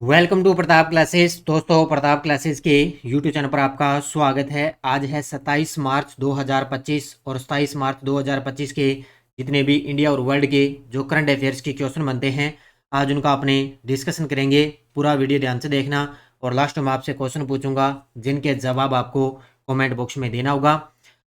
Welcome to Pratap classes. दोस्तों, Pratap classes के YouTube channel पर आपका स्वागत है। आज है 27 मार्च 2025 और 27 मार्च 2025 के जितने भी इंडिया और वर्ल्ड के जो करंट अफेयर्स के क्वेश्चन बनते हैं, आज उनका अपने डिस्कशन करेंगे। पूरा वीडियो ध्यान से देखना और लास्ट में आपसे क्वेश्चन पूछूंगा जिनके जवाब आपको कमेंट बॉक्स में देना होगा।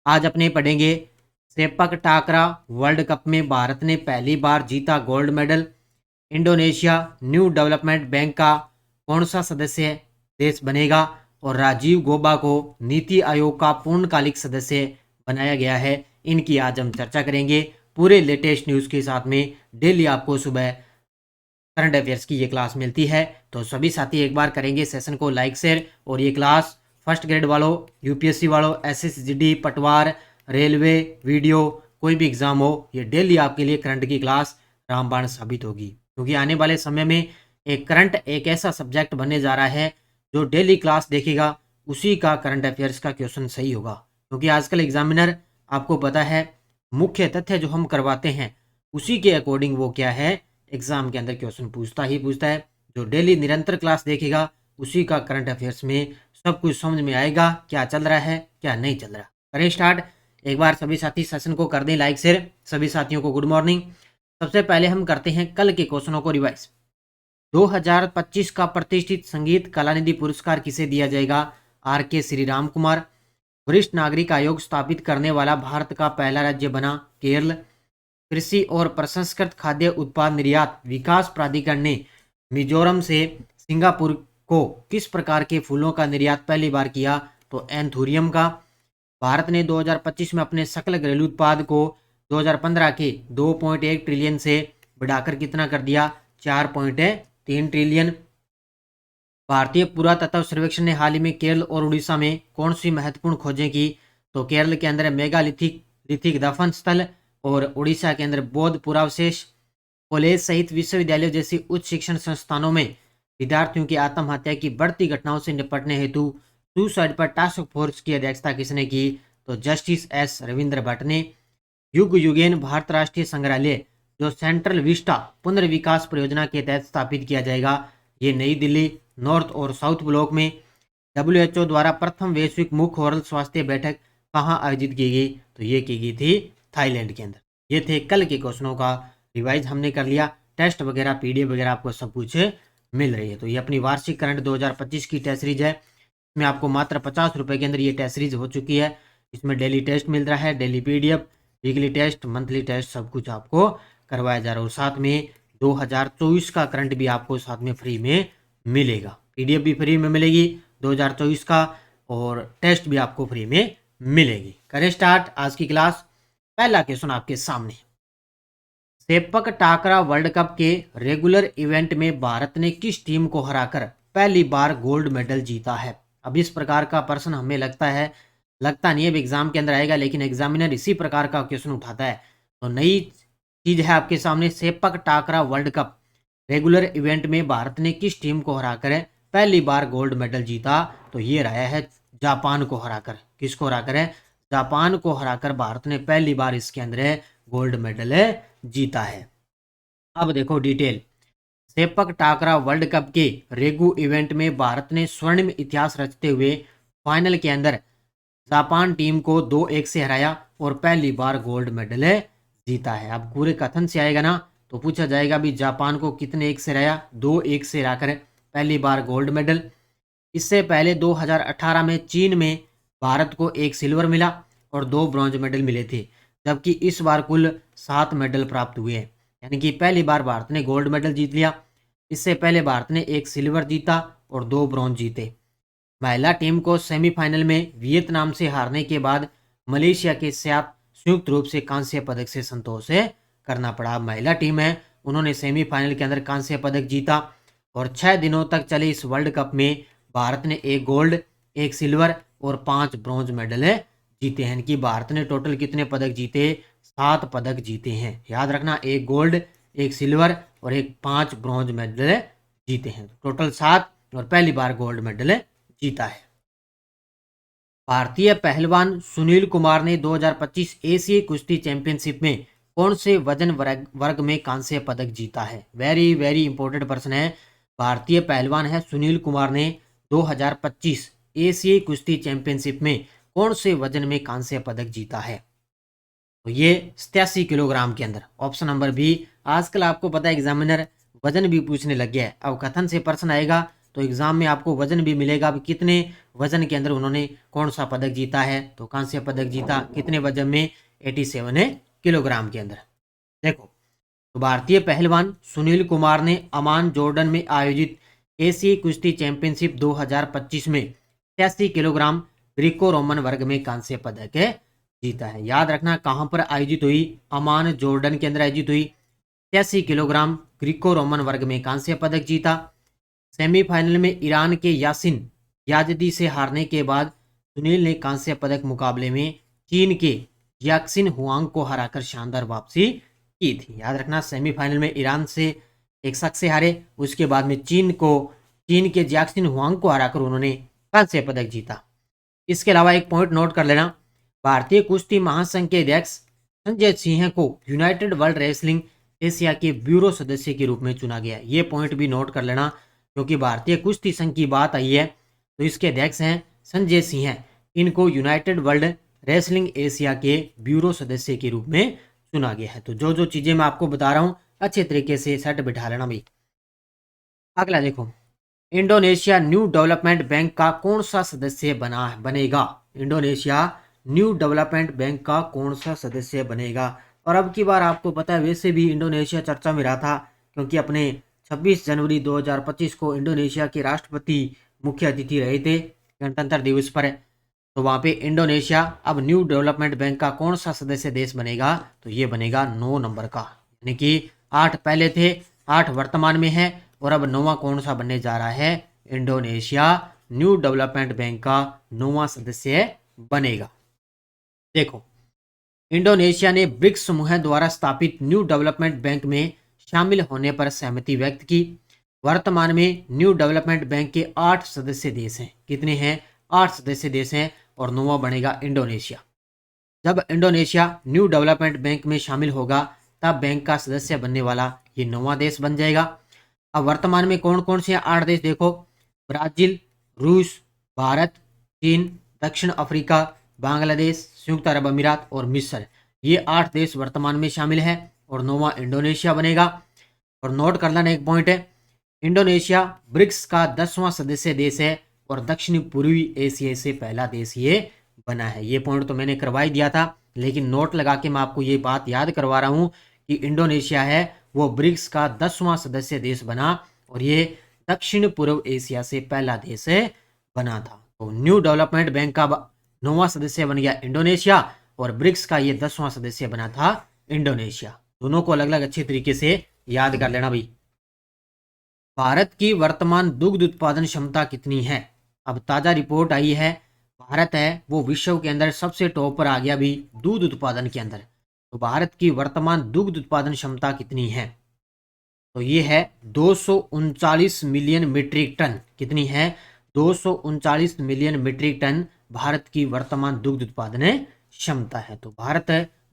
आज अपने पढ़ेंगे सेपक टाकरा वर्ल्ड कप में भारत ने पहली बार जीता gold medal. Indonesia new development bank का कौन सा सदस्य देश बनेगा और राजीव गौबा को नीति आयोग का पूर्णकालिक सदस्य बनाया गया है। इनकी आज हम चर्चा करेंगे पूरे लेटेस्ट न्यूज़ के साथ में। डेली आपको सुबह करंट अफेयर्स की ये क्लास मिलती है, तो सभी साथी एक बार करेंगे सेशन को लाइक शेयर। और ये क्लास फर्स्ट ग्रेड वालों, यूपीएससी वालों, एसएसजीडी, पटवार, रेलवे, वीडियो, कोई भी एग्जाम हो, ये डेली आपके लिए करंट की क्लास रामबाण साबित होगी। क्योंकि आने वाले समय में एक करंट एक ऐसा सब्जेक्ट बनने जा रहा है जो डेली क्लास देखेगा उसी का करंट अफेयर्स का क्वेश्चन सही होगा। क्योंकि आजकल एग्जामिनर, आपको पता है, मुख्य तथ्य जो हम करवाते हैं उसी के अकॉर्डिंग वो क्या है, एग्जाम के अंदर क्वेश्चन पूछता ही पूछता है। जो डेली निरंतर क्लास देखेगा उसी का करंट अफेयर्स में सब कुछ समझ में आएगा, क्या चल रहा है क्या नहीं चल रहा। करें स्टार्ट। एक बार सभी साथी सेशन को कर दें लाइक शेयर। सभी साथियों को गुड मॉर्निंग। सबसे पहले हम करते हैं कल के क्वेश्चनों को रिवाइज। 2025 का प्रतिष्ठित संगीत कलानिधि पुरस्कार किसे दिया जाएगा? आर के श्री राम कुमार। वरिष्ठ नागरिक आयोग स्थापित करने वाला भारत का पहला राज्य बना केरल। कृषि और प्रसंस्कृत खाद्य उत्पाद निर्यात विकास प्राधिकरण ने मिजोरम से सिंगापुर को किस प्रकार के फूलों का निर्यात पहली बार किया? तो एंथूरियम का। भारत ने 2025 में अपने सकल घरेलू उत्पाद को 2015 के 2.1 ट्रिलियन से बढ़ाकर कितना कर दिया? 4.3 ट्रिलियन। भारतीय पुरातत्व सर्वेक्षण ने हाल ही में केरल और उड़ीसा में कौन सी महत्वपूर्ण खोजें की? तो केरल के अंदर मेगालिथिक दफन स्थल और उड़ीसा के अंदर बौद्ध पुरावशेष। कॉलेज सहित विश्वविद्यालय जैसी उच्च शिक्षण संस्थानों में विद्यार्थियों की आत्महत्या की बढ़ती घटनाओं से निपटने हेतु सुसाइड पर टास्क फोर्स की अध्यक्षता किसने की? तो जस्टिस एस रविंद्र भट्ट ने। युग युगेन भारत राष्ट्रीय संग्रहालय जो सेंट्रल विस्टा पुनर्विकास परियोजना के तहत स्थापित किया जाएगा, ये नई दिल्ली नॉर्थ और साउथ ब्लॉक में। WHO द्वारा प्रथम वैश्विक मुख्य ओरल स्वास्थ्य बैठक कहाँ आयोजित की गई? तो ये की गई थी थाईलैंड के अंदर। ये थे कल के क्वेश्चनों का रिवाइज हमने कर लिया। टेस्ट वगैरह पीडीएफ वगैरह आपको सब कुछ मिल रही है। तो ये अपनी वार्षिक करंट 2025 की टेस्ट सीरीज है। इसमें आपको मात्र 50 रुपए के अंदर ये टेस्ट सीरीज हो चुकी है। इसमें डेली टेस्ट मिल रहा है, daily PDF, weekly test, monthly test, सब कुछ आपको करवाया जा रहा है। और साथ में 2024 का करंट भी आपको साथ में फ्री में मिलेगा। पीडीएफ भी फ्री में मिलेगी 2024 का और टेस्ट भी आपको फ्री में मिलेगी। करें स्टार्ट आज की क्लास। पहला क्वेश्चन आपके सामने। सेपक टाकरा वर्ल्ड कप के रेगुलर इवेंट में भारत ने किस टीम को हराकर पहली बार गोल्ड मेडल जीता है? अब इस प्रकार का प्रश्न हमें लगता नहीं है एग्जाम के अंदर आएगा, लेकिन एग्जामिनर इसी प्रकार का क्वेश्चन उठाता है। तो नई चीज है आपके सामने। Sepak takraw world cup regular event में भारत ने किस टीम को हराकर पहली बार गोल्ड मेडल जीता? तो ये रहा है जापान को हराकर। किसको हराकर है? जापान को हराकर भारत ने पहली बार इसके अंदर गोल्ड मेडल जीता है। अब देखो detail. Sepak takraw world cup के रेगू इवेंट में भारत ने स्वर्णिम इतिहास रचते हुए फाइनल के अंदर जापान टीम को 2-1 से हराया और पहली बार गोल्ड मेडल जीता है। अब पूरे कथन से आएगा ना तो पूछा जाएगा भी जापान को कितने 1 से हराया? 2-1 से हराकर पहली बार गोल्ड मेडल। इससे पहले 2018 में चीन में भारत को 1 सिल्वर मिला और 2 ब्रॉन्ज मेडल मिले थे, जबकि इस बार कुल 7 मेडल प्राप्त हुए हैं। यानी कि पहली बार भारत ने गोल्ड मेडल जीत लिया। इससे पहले भारत ने 1 सिल्वर जीता और 2 ब्रॉन्ज जीते। महिला टीम को सेमीफाइनल में वियतनाम से हारने के बाद मलेशिया के साथ संयुक्त रूप से कांस्य पदक से संतोष करना पड़ा। महिला टीम है, उन्होंने सेमीफाइनल के अंदर कांस्य पदक जीता और 6 दिनों तक चले इस वर्ल्ड कप में भारत ने 1 गोल्ड, 1 सिल्वर और 5 ब्रॉन्ज मेडल जीते हैं। कि भारत ने टोटल कितने पदक जीते? 7 पदक जीते हैं। याद रखना, 1 गोल्ड, 1 सिल्वर और 5 ब्रॉन्ज मेडल जीते हैं। टोटल 7 और पहली बार गोल्ड मेडल जीता है। भारतीय पहलवान सुनील कुमार ने 2025 एशियाई कुश्ती चैंपियनशिप में कौन से वजन वर्ग में कांस्य पदक जीता है? वेरी वेरी इंपॉर्टेंट प्रश्न है। भारतीय पहलवान है सुनील कुमार ने 2025 एशियाई कुश्ती चैंपियनशिप में कौन से वजन में कांस्य पदक जीता है? तो ये 87 किलोग्राम के अंदर। Option number B. आजकल आपको पता है एग्जामिनर वजन भी पूछने लग गया है। अब कथन से प्रश्न आएगा तो एग्जाम में आपको वजन भी मिलेगा, अब कितने वजन के अंदर उन्होंने कौन सा पदक जीता है। तो कांस्य पदक जीता कितने वजन में? 87 किलोग्राम के अंदर। देखो, तो भारतीय पहलवान सुनील कुमार ने अमान जॉर्डन में आयोजित एशियाई कुश्ती चैंपियनशिप 2025 में 83 किलोग्राम ग्रीको रोमन वर्ग में कांस्य पदक जीता है। याद रखना कहां पर आयोजित हुई? अमान जॉर्डन के अंदर आयोजित हुई। 83 किलोग्राम ग्रीको रोमन वर्ग में कांस्य पदक जीता। सेमीफाइनल में ईरान के यासिन याजदी से हारने के बाद सुनील ने कांस्य पदक मुकाबले में चीन के याक्सिन हुआंग को हराकर शानदार वापसी की थी। याद रखना सेमीफाइनल में ईरान से एक शख्स से हारे, उसके बाद में चीन के जैक्सिन हुआंग को हराकर उन्होंने कांस्य पदक जीता। इसके अलावा एक पॉइंट नोट कर लेना, भारतीय कुश्ती महासंघ के अध्यक्ष संजय सिंह को यूनाइटेड वर्ल्ड रेसलिंग एशिया के ब्यूरो सदस्य के रूप में चुना गया। ये पॉइंट भी नोट कर लेना, क्योंकि भारतीय कुश्ती संघ की बात आई है तो इसके अध्यक्ष हैं संजय सिंह। इनको यूनाइटेड वर्ल्ड रेसलिंग एशिया के ब्यूरो सदस्य के रूप में चुना गया है। तो जो जो चीजें मैं आपको बता रहा हूं अच्छे तरीके से सेट बिठा लेना भाई। अगला देखो, इंडोनेशिया न्यू डेवलपमेंट बैंक का कौन सा सदस्य बनेगा? इंडोनेशिया न्यू डेवलपमेंट बैंक का कौन सा सदस्य बनेगा? और अब की बार आपको पता है वैसे भी इंडोनेशिया चर्चा में रहा था, क्योंकि अपने 26 जनवरी 2025 को इंडोनेशिया के राष्ट्रपति मुख्य अतिथि रहे थे गणतंत्र दिवस पर। तो वहाँ पे इंडोनेशिया अब न्यू डेवलपमेंट बैंक का कौन सा सदस्य देश बनेगा? तो ये बनेगा 9 नंबर का, यानी कि 8 पहले थे, 8 वर्तमान में है, और अब 9वां कौन सा बनने जा रहा है? इंडोनेशिया न्यू डेवलपमेंट बैंक का 9वां सदस्य बनेगा। देखो, इंडोनेशिया ने ब्रिक्स समूह द्वारा स्थापित न्यू डेवलपमेंट बैंक में शामिल होने पर सहमति व्यक्त की। वर्तमान में न्यू डेवलपमेंट बैंक के 8 सदस्य देश हैं। कितने हैं? 8 सदस्य देश हैं, और 9वां बनेगा इंडोनेशिया। जब इंडोनेशिया न्यू डेवलपमेंट बैंक में शामिल होगा तब बैंक का सदस्य बनने वाला ये 9वां देश बन जाएगा। अब वर्तमान में कौन कौन से 8 देश देखो, ब्राजील, रूस, भारत, चीन, दक्षिण अफ्रीका, बांग्लादेश, संयुक्त अरब अमीरात और मिस्र। ये 8 देश वर्तमान में शामिल है, और 9वां इंडोनेशिया बनेगा। और नोट कर लेना एक पॉइंट है, इंडोनेशिया ब्रिक्स का 10वां सदस्य देश है, और दक्षिण पूर्वी एशिया से पहला देश ये बना है। ये पॉइंट तो मैंने करवा ही दिया था, लेकिन नोट लगा के मैं आपको ये बात याद करवा रहा हूँ कि इंडोनेशिया है वो ब्रिक्स का 10वां सदस्य देश बना, और ये दक्षिण पूर्व एशिया से पहला देश बना था। तो न्यू डेवलपमेंट बैंक का 9वां सदस्य बन गया इंडोनेशिया, और ब्रिक्स का ये 10वां सदस्य बना था इंडोनेशिया। दोनों को अलग अलग अच्छे तरीके से याद कर लेना भाई। भारत की वर्तमान दुग्ध उत्पादन क्षमता कितनी है? अब ताजा रिपोर्ट आई है, भारत है वो विश्व के अंदर सबसे टॉप पर आ गया भी दूध उत्पादन के अंदर। तो भारत की वर्तमान दुग्ध उत्पादन क्षमता कितनी है? तो ये है 239 मिलियन मीट्रिक टन। कितनी है? 239 मिलियन मीट्रिक टन भारत की वर्तमान दुग्ध उत्पादन क्षमता है। तो भारत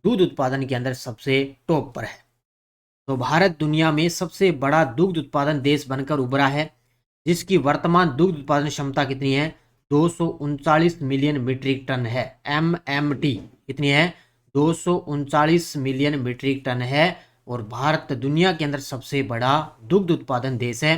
दूध उत्पादन के अंदर सबसे टॉप पर है। तो भारत दुनिया में सबसे बड़ा दुग्ध उत्पादन देश बनकर उभरा है, जिसकी वर्तमान दुग्ध उत्पादन क्षमता कितनी है? 239 मिलियन मीट्रिक टन है। MMT कितनी है? 239 मिलियन मीट्रिक टन है, और भारत दुनिया के अंदर सबसे बड़ा दुग्ध उत्पादन देश है।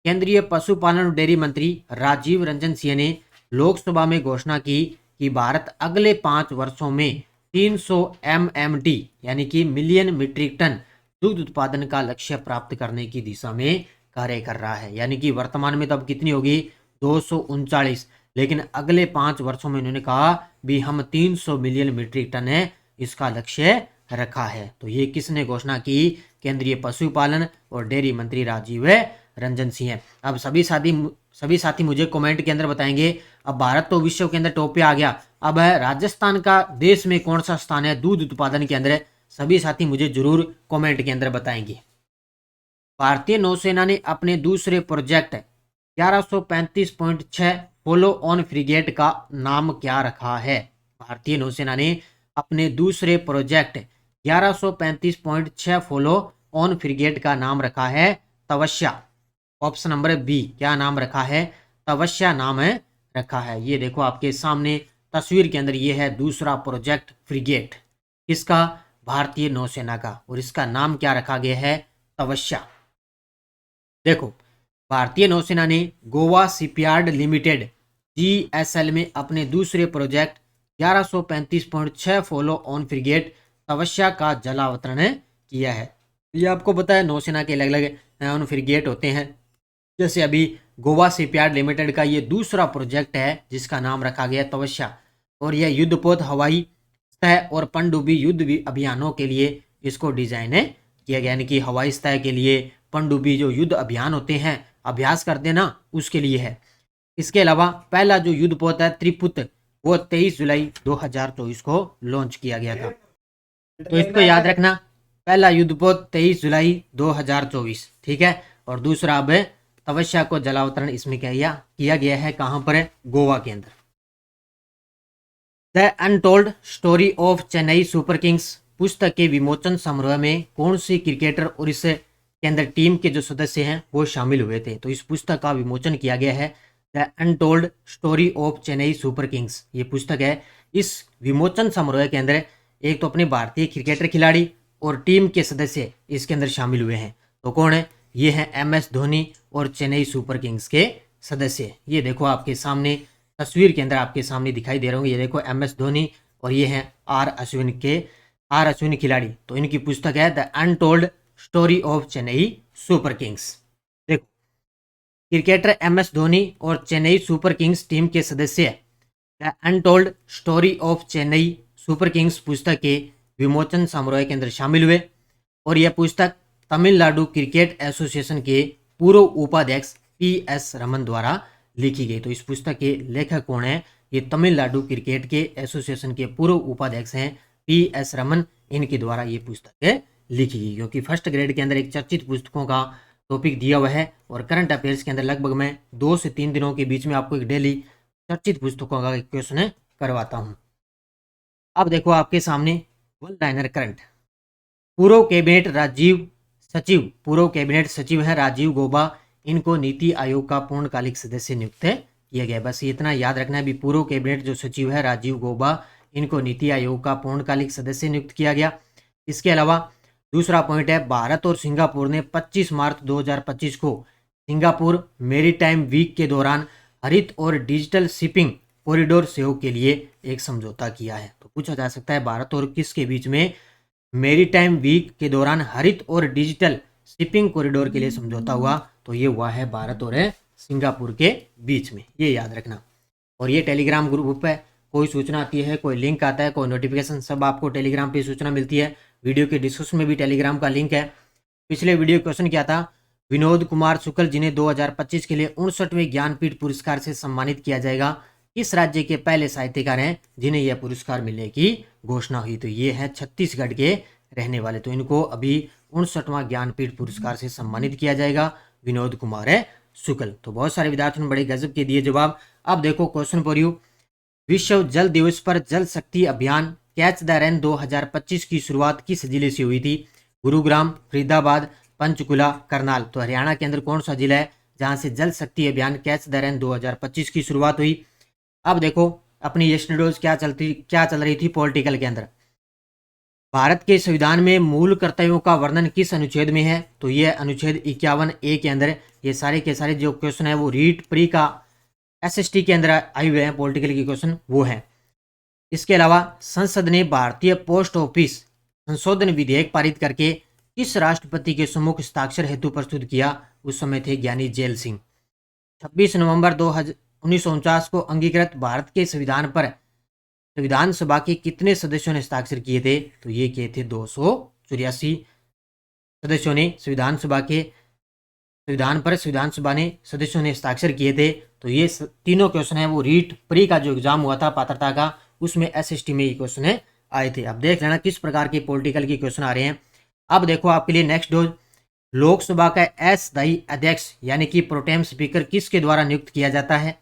केंद्रीय पशुपालन और डेयरी मंत्री राजीव रंजन सिंह ने लोकसभा में घोषणा की कि भारत अगले 5 वर्षों में 300 MMT यानी कि मिलियन मीट्रिक टन दुग्ध उत्पादन का लक्ष्य प्राप्त करने की दिशा में कार्य कर रहा है। यानी कि वर्तमान में तो अब कितनी होगी? 239, लेकिन अगले 5 वर्षों में इन्होंने कहा भी हम 300 मिलियन मीट्रिक टन है इसका लक्ष्य रखा है। तो ये किसने घोषणा की? केंद्रीय पशुपालन और डेयरी मंत्री राजीव रंजन सिंह। अब सभी साथी मुझे कमेंट के अंदर बताएंगे, अब भारत तो विश्व के अंदर टॉप पे आ गया, अब राजस्थान का देश में कौन सा स्थान है दूध उत्पादन के अंदर? सभी साथी मुझे जरूर कमेंट के अंदर बताएंगे। भारतीय नौसेना ने अपने दूसरे प्रोजेक्ट 1135.6 फॉलो ऑन फ्रिगेट का नाम क्या रखा है? भारतीय नौसेना ने अपने दूसरे प्रोजेक्ट 1135.6 फॉलो ऑन फ्रिगेट का नाम रखा है तवस्या। ऑप्शन नंबर बी, क्या नाम रखा है? तवस्या नाम है रखा है। ये देखो आपके सामने तस्वीर के अंदर ये है दूसरा प्रोजेक्ट फ्रिगेट, किसका? भारतीय नौसेना का, और इसका नाम क्या रखा गया है? तवस्या। देखो, भारतीय नौसेना ने गोवा शिपयार्ड लिमिटेड GSL में अपने दूसरे प्रोजेक्ट 1135.6 फॉलो ऑन फ्रिगेट तवस्या का जलावतरण किया है। ये आपको पता है नौसेना के अलग अलग फ्रिगेट होते हैं, जैसे अभी गोवा शिपयार्ड लिमिटेड का ये दूसरा प्रोजेक्ट है जिसका नाम रखा गया तवस्या, और यह युद्धपोत हवाई सतह और पनडुब्बी युद्ध अभियानों के लिए इसको डिजाइन किया गया, यानी कि हवाई सतह के लिए, पनडुब्बी जो युद्ध अभियान होते हैं अभ्यास करते ना, उसके लिए है। इसके अलावा पहला जो युद्धपोत है त्रिपुत, वो 23 जुलाई 2024 को लॉन्च किया गया था। तो इसको याद रखना, पहला युद्धपोत 23 जुलाई 2024, ठीक है। और दूसरा अब तवस्या को जलावतरण इसमें किया गया है, कहां पर है? गोवा के अंदर। The untold story of Chennai super Kings पुस्तक के विमोचन समारोह में कौन सी क्रिकेटर और इस के अंदर टीम के जो सदस्य हैं वो शामिल हुए थे? तो इस पुस्तक का विमोचन किया गया है, the untold story of Chennai super Kings, ये पुस्तक है। इस विमोचन समारोह के अंदर एक तो अपने भारतीय क्रिकेटर खिलाड़ी और टीम के सदस्य इसके अंदर शामिल हुए हैं। तो कौन है? ये हैं MS धोनी और चेन्नई सुपर किंग्स के सदस्य। ये देखो आपके सामने तस्वीर के अंदर आपके सामने दिखाई दे रहे होंगे, ये देखो MS धोनी और ये हैं आर अश्विन खिलाड़ी। तो इनकी पुस्तक है the untold story of Chennai super Kings. देखो, क्रिकेटर MS धोनी और चेन्नई सुपर किंग्स टीम के सदस्य the untold story of Chennai super Kings पुस्तक के विमोचन समारोह के अंदर शामिल हुए, और यह पुस्तक तमिलनाडु क्रिकेट एसोसिएशन के पूर्व उपाध्यक्ष PS रमन द्वारा लिखी गई। तो इस पुस्तक के लेखक कौन है? ये तमिलनाडु क्रिकेट के एसोसिएशन के पूर्व उपाध्यक्ष हैं PS रमन, इनके द्वारा ये पुस्तक लिखी गई। क्योंकि फर्स्ट ग्रेड के अंदर एक चर्चित पुस्तकों का टॉपिक दिया हुआ है, और करंट अफेयर्स के अंदर लगभग मैं 2 से 3 दिनों के बीच में आपको एक डेली चर्चित पुस्तकों का क्वेश्चन करवाता हूँ। अब देखो आपके सामने वन लाइनर करंट। पूर्व कैबिनेट सचिव है राजीव गौबा, इनको नीति आयोग का पूर्णकालिक सदस्य नियुक्त किया गया। बस इतना याद रखना है, भी पूर्व कैबिनेट जो सचिव है राजीव गौबा, इनको नीति आयोग का पूर्णकालिक सदस्य नियुक्त किया गया। इसके अलावा दूसरा पॉइंट है, भारत और सिंगापुर ने 25 मार्च 2025 को सिंगापुर मेरीटाइम वीक के दौरान हरित और डिजिटल शिपिंग कॉरिडोर सहयोग के लिए एक समझौता किया है। तो पूछा जा सकता है भारत और किसके बीच में मेरीटाइम वीक के दौरान हरित और डिजिटल शिपिंग कॉरिडोर के लिए समझौता हुआ? तो ये हुआ है भारत और सिंगापुर के बीच में, ये याद रखना। और ये टेलीग्राम ग्रुप है, कोई सूचना आती है, कोई लिंक आता है, कोई नोटिफिकेशन, सब आपको टेलीग्राम पे सूचना मिलती है। वीडियो के डिस्क्रिप्शन में भी टेलीग्राम का लिंक है। पिछले वीडियो क्वेश्चन क्या था? विनोद कुमार शुक्ल जिन्हें 2025 के लिए 59वें ज्ञानपीठ पुरस्कार से सम्मानित किया जाएगा, किस राज्य के पहले साहित्यकार हैं जिन्हें यह पुरस्कार मिलने की घोषणा हुई? तो ये है छत्तीसगढ़ के रहने वाले। तो इनको अभी 59वां ज्ञानपीठ पुरस्कार से सम्मानित किया जाएगा, विनोद कुमार शुक्ल। तो बहुत सारे विद्यार्थियों ने बड़े गजब के दिए जवाब। अब देखो क्वेश्चन फॉर यू, विश्व जल दिवस पर जल शक्ति अभियान कैच द रेन 2025 की शुरुआत किस जिले से हुई थी? गुरुग्राम, फरीदाबाद, पंचकुला, करनाल। तो हरियाणा के अंदर कौन सा जिला है जहां से जल शक्ति अभियान कैच द रेन 2025 की शुरुआत हुई? अब देखो अपनी यस्टरडेज क्या चल रही थी पॉलिटिकल के अंदर। भारत के संविधान में मूल कर्तव्यों का वर्णन किस अनुच्छेद में है? तो यह अनुच्छेद 51A के अंदर। ये सारे के सारे जो क्वेश्चन है वो रीट प्री का SST के अंदर आए हुए हैं, पॉलिटिकल के क्वेश्चन वो हैं। इसके अलावा संसद ने भारतीय पोस्ट ऑफिस संशोधन विधेयक पारित करके किस राष्ट्रपति के सम्मुख हस्ताक्षर हेतु प्रस्तुत किया? उस समय थे ज्ञानी जेल सिंह। 26 नवंबर 1949 को अंगीकृत भारत के संविधान पर संविधान सभा के कितने सदस्यों ने हस्ताक्षर किए थे? तो ये किए थे 284 सदस्यों ने संविधान सभा ने सदस्यों ने हस्ताक्षर किए थे। तो ये तीनों क्वेश्चन है वो रीट प्री का जो एग्जाम हुआ था पात्रता का, उसमें SST में ये क्वेश्चन आए थे। अब देख लेना किस प्रकार के पॉलिटिकल के क्वेश्चन आ रहे हैं। अब देखो आपके लिए नेक्स्ट डोज, लोकसभा का अस्थायी अध्यक्ष यानी कि प्रोटेम स्पीकर किसके द्वारा नियुक्त किया जाता है?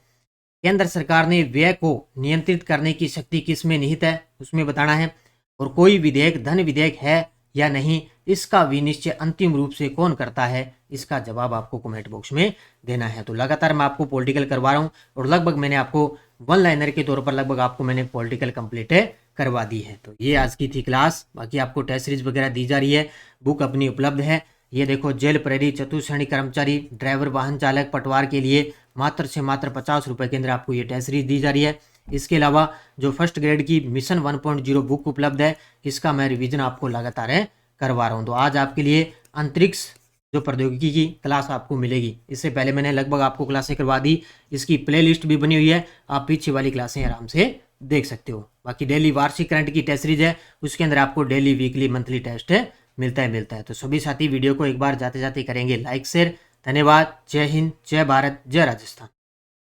केंद्र सरकार ने व्यय को नियंत्रित करने की शक्ति किसमें निहित है, उसमें बताना है। और कोई विधेयक धन विधेयक है या नहीं, इसका विनिश्चय अंतिम रूप से कौन करता है? इसका जवाब आपको कमेंट बॉक्स में देना है। तो लगातार मैं आपको पॉलिटिकल करवा रहा हूँ और लगभग मैंने आपको वन लाइनर के तौर पर लगभग आपको मैंने पॉलिटिकल कंप्लीट करवा दी है। तो ये आज की थी क्लास। बाकी आपको टेस्ट सीरीज वगैरह दी जा रही है, बुक अपनी उपलब्ध है। ये देखो, जेल प्रहरी, चतुश्रेणी कर्मचारी, ड्राइवर, वाहन चालक, पटवार के लिए मात्र से मात्र 50 रुपये के अंदर आपको ये टेस्ट सीरीज दी जा रही है। इसके अलावा जो फर्स्ट ग्रेड की मिशन 1.0 बुक उपलब्ध है, इसका मैं रिवीजन आपको लगातार करवा रहा हूँ। तो आज आपके लिए अंतरिक्ष जो प्रौद्योगिकी की क्लास आपको मिलेगी। इससे पहले मैंने लगभग आपको क्लासें करवा दी, इसकी प्लेलिस्ट भी बनी हुई है, आप पीछे वाली क्लासें आराम से देख सकते हो। बाकी डेली वार्षिक करंट की टेस्ट सीरीज है, उसके अंदर आपको डेली, वीकली, मंथली टेस्ट मिलता है। तो सभी साथी वीडियो को एक बार जाते जाते करेंगे लाइक शेयर। धन्यवाद। जय हिंद, जय भारत, जय राजस्थान।